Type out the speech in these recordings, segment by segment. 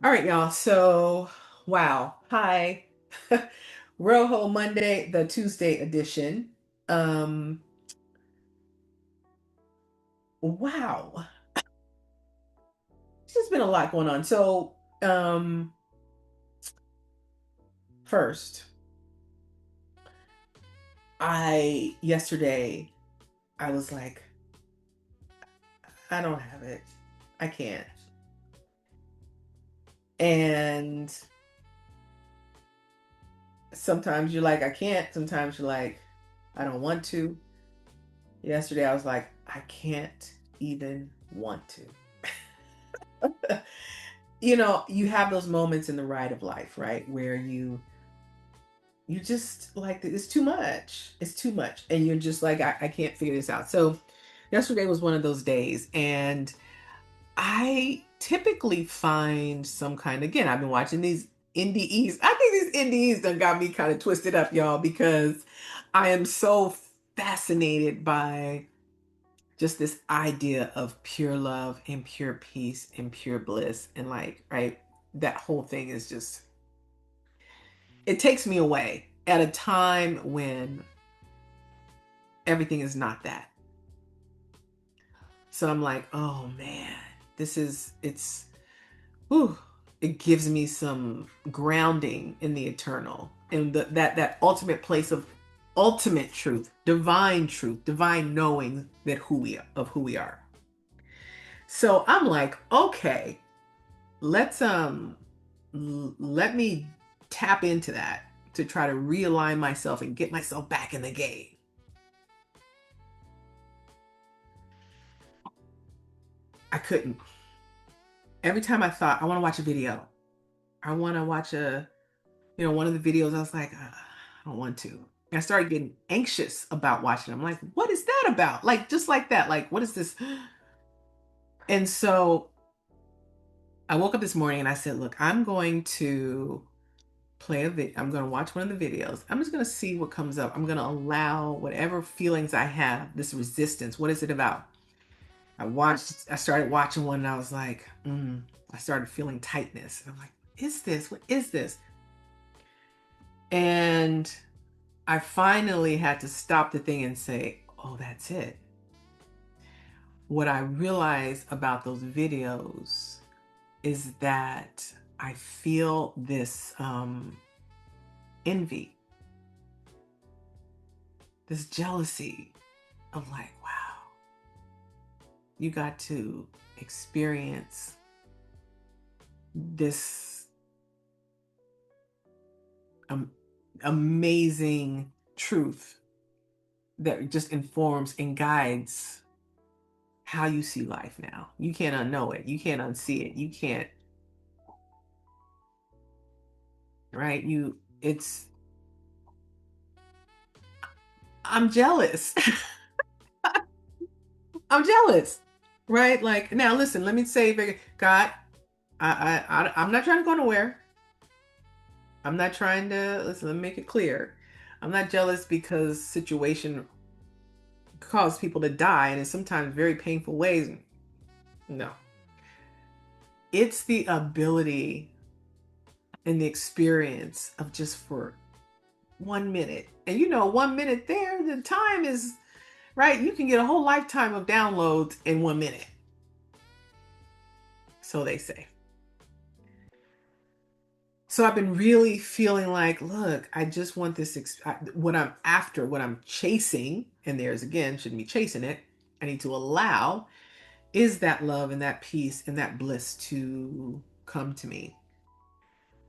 All right, y'all. So, wow. Hi. Roho Monday, the Tuesday edition. Um, wow. There's just been a lot going on. So, first, yesterday I was like, I don't have it. I can't. And sometimes you're like, I can't. Sometimes you're like, I don't want to. Yesterday I was like, I can't even want to. You have those moments in the ride of life, right? Where you just like it's too much. It's too much. And you're just like, I can't figure this out. So yesterday was one of those days. And I typically find some kind, again, I've been watching these NDEs. I think these NDEs done got me kind of twisted up, y'all, because I am so fascinated by just this idea of pure love and pure peace and pure bliss. And like, right, that whole thing is just, it takes me away at a time when everything is not that. So I'm like, oh man, whew, it gives me some grounding in the eternal and that ultimate place of ultimate truth, divine knowing that who we are. So I'm like, okay, let's let me tap into that to try to realign myself and get myself back in the game. I couldn't. Every time I thought I want to watch a video, I want to watch one of the videos, I was like, I don't want to. And I started getting anxious about watching. I'm like, what is that about? Like, just like that. Like, what is this? And so I woke up this morning and I said, look, I'm going to I'm going to watch one of the videos. I'm just going to see what comes up. I'm going to allow whatever feelings I have, this resistance. What is it about? I started watching one and I was like, I started feeling tightness. And I'm like, what is this? And I finally had to stop the thing and say, oh, that's it. What I realized about those videos is that I feel this envy, this jealousy of like, wow, you got to experience this um, amazing truth that just informs and guides how you see life now. You can't unknow it. You can't unsee it. You can't, right? I'm jealous. I'm jealous, right? Like, now listen, let me say, God, I'm not trying to go nowhere. I'm not trying to, listen, let me make it clear. I'm not jealous because situation cause people to die and in sometimes very painful ways. No. It's the ability and the experience of just for 1 minute. And 1 minute there, the time is right. You can get a whole lifetime of downloads in 1 minute. So they say. So I've been really feeling like, look, I just want this, what I'm after, what I'm chasing, and there's again, shouldn't be chasing it. I need to allow is that love and that peace and that bliss to come to me.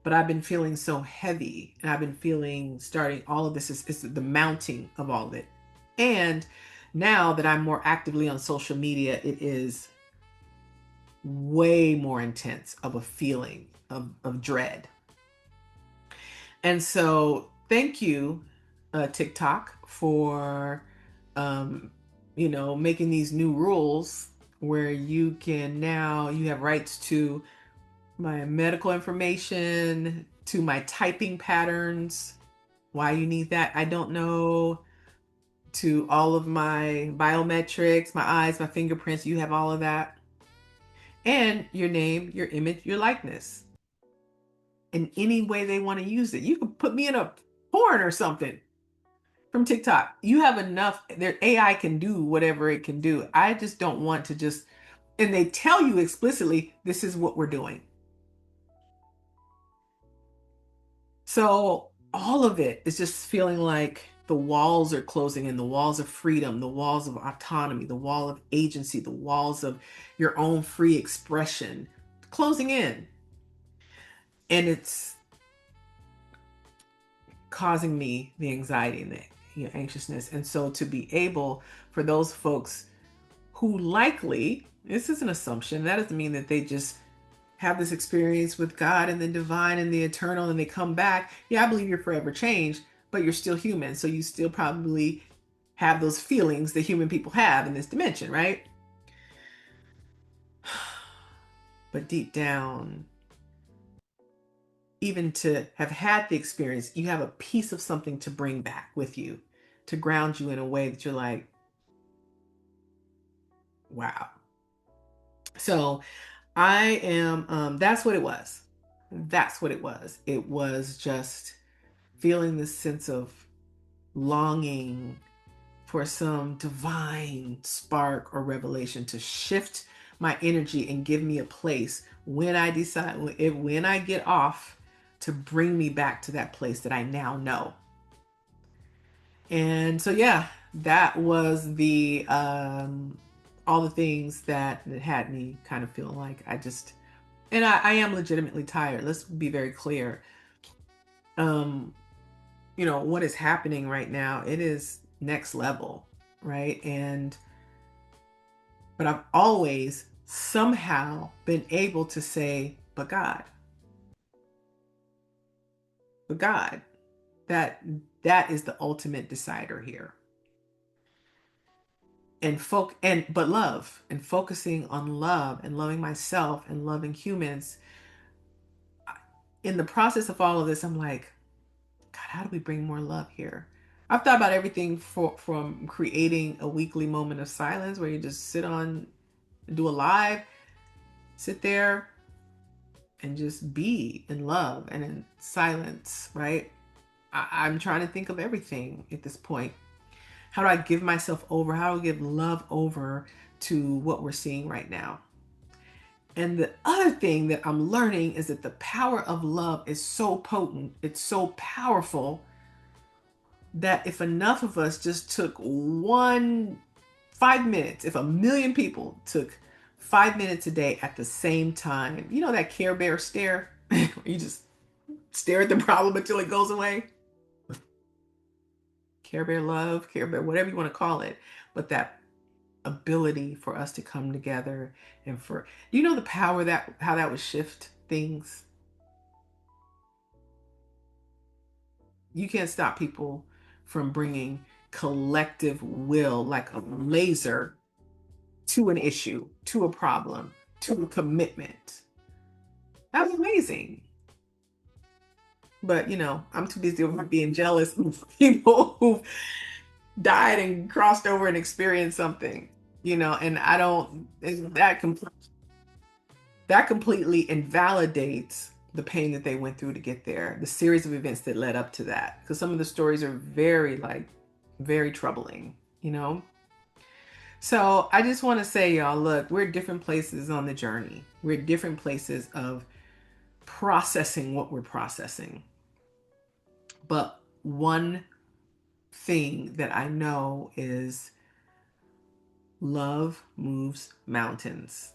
But I've been feeling so heavy and I've been feeling starting all of this is the mounting of all of it. And now that I'm more actively on social media, it is way more intense of a feeling of dread. And so thank you, TikTok, for making these new rules where you have rights to my medical information, to my typing patterns. Why you need that, I don't know. To all of my biometrics, my eyes, my fingerprints, you have all of that. And your name, your image, your likeness. in any way they want to use it. You can put me in a porn or something from TikTok. You have enough. Their AI can do whatever it can do. I just don't want to just, and they tell you explicitly, this is what we're doing. So all of it is just feeling like the walls are closing in, the walls of freedom, the walls of autonomy, the wall of agency, the walls of your own free expression closing in. And it's causing me the anxiety and the anxiousness. And so to be able for those folks who likely, this is an assumption, that doesn't mean that they just have this experience with God and the divine and the eternal and they come back. Yeah, I believe you're forever changed, but you're still human. So you still probably have those feelings that human people have in this dimension, right? But deep down, even to have had the experience, you have a piece of something to bring back with you to ground you in a way that you're like, wow. So I am, that's what it was. That's what it was. It was just feeling this sense of longing for some divine spark or revelation to shift my energy and give me a place when I decide, when I get off, to bring me back to that place that I now know. And so, yeah, that was the all the things that had me kind of feeling like I just, and I am legitimately tired. Let's be very clear. Um, what is happening right now, it is next level, right? But I've always somehow been able to say, but God, but God, that that is the ultimate decider here. But love and focusing on love and loving myself and loving humans. In the process of all of this, I'm like, God, how do we bring more love here? I've thought about everything from creating a weekly moment of silence where you just do a live, sit there and just be in love and in silence, right? I'm trying to think of everything at this point. How do I give myself over? How do I give love over to what we're seeing right now? And the other thing that I'm learning is that the power of love is so potent, it's so powerful, that if enough of us just took 5 minutes, if a million people took 5 minutes a day at the same time, that Care Bear stare, you just stare at the problem until it goes away. Care Bear love, Care Bear, whatever you want to call it, but that ability for us to come together and for the power that how that would shift things. You can't stop people from bringing collective will like a laser to an issue, to a problem, to a commitment. That was amazing. But I'm too busy over being jealous of people who've died and crossed over and experienced something, and I don't, that completely invalidates the pain that they went through to get there, the series of events that led up to that. Because some of the stories are very troubling, So I just want to say, y'all, look, we're at different places on the journey. We're at different places of processing what we're processing. But one thing that I know is love moves mountains.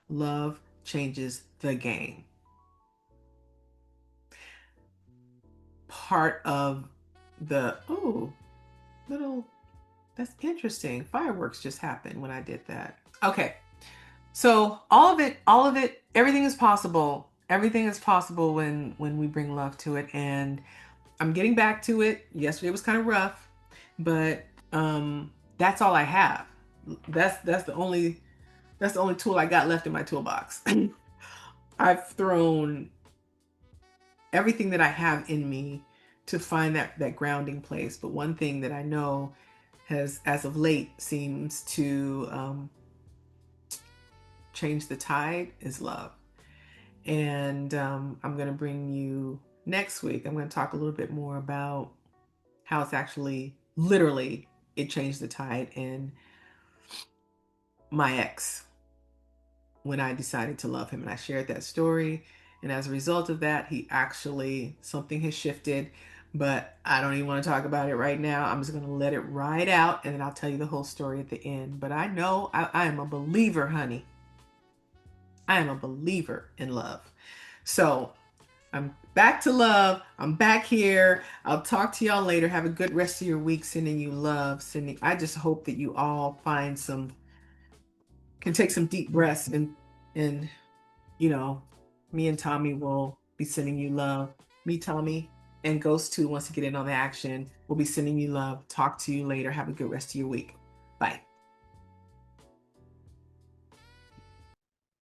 Love changes the game. Part of that's interesting. Fireworks just happened when I did that. Okay. So all of it, everything is possible. Everything is possible when we bring love to it. And I'm getting back to it. Yesterday was kind of rough, but that's all I have. That's the only tool I got left in my toolbox. I've thrown everything that I have in me to find that grounding place. But one thing that I know has, as of late, seems to change the tide is love. And I'm going to bring you next week. I'm going to talk a little bit more about how it's actually literally it changed the tide in my ex when I decided to love him. And I shared that story. And as a result of that, he actually, something has shifted. But I don't even want to talk about it right now. I'm just going to let it ride out and then I'll tell you the whole story at the end. But I know I am a believer, honey. I am a believer in love. So I'm back to love. I'm back here. I'll talk to y'all later. Have a good rest of your week. Sending you love. I just hope that you all can take some deep breaths and you know, me and Tommy will be sending you love. Me, Tommy, and Ghost 2 wants to get in on the action. We'll be sending you love. Talk to you later. Have a good rest of your week. Bye.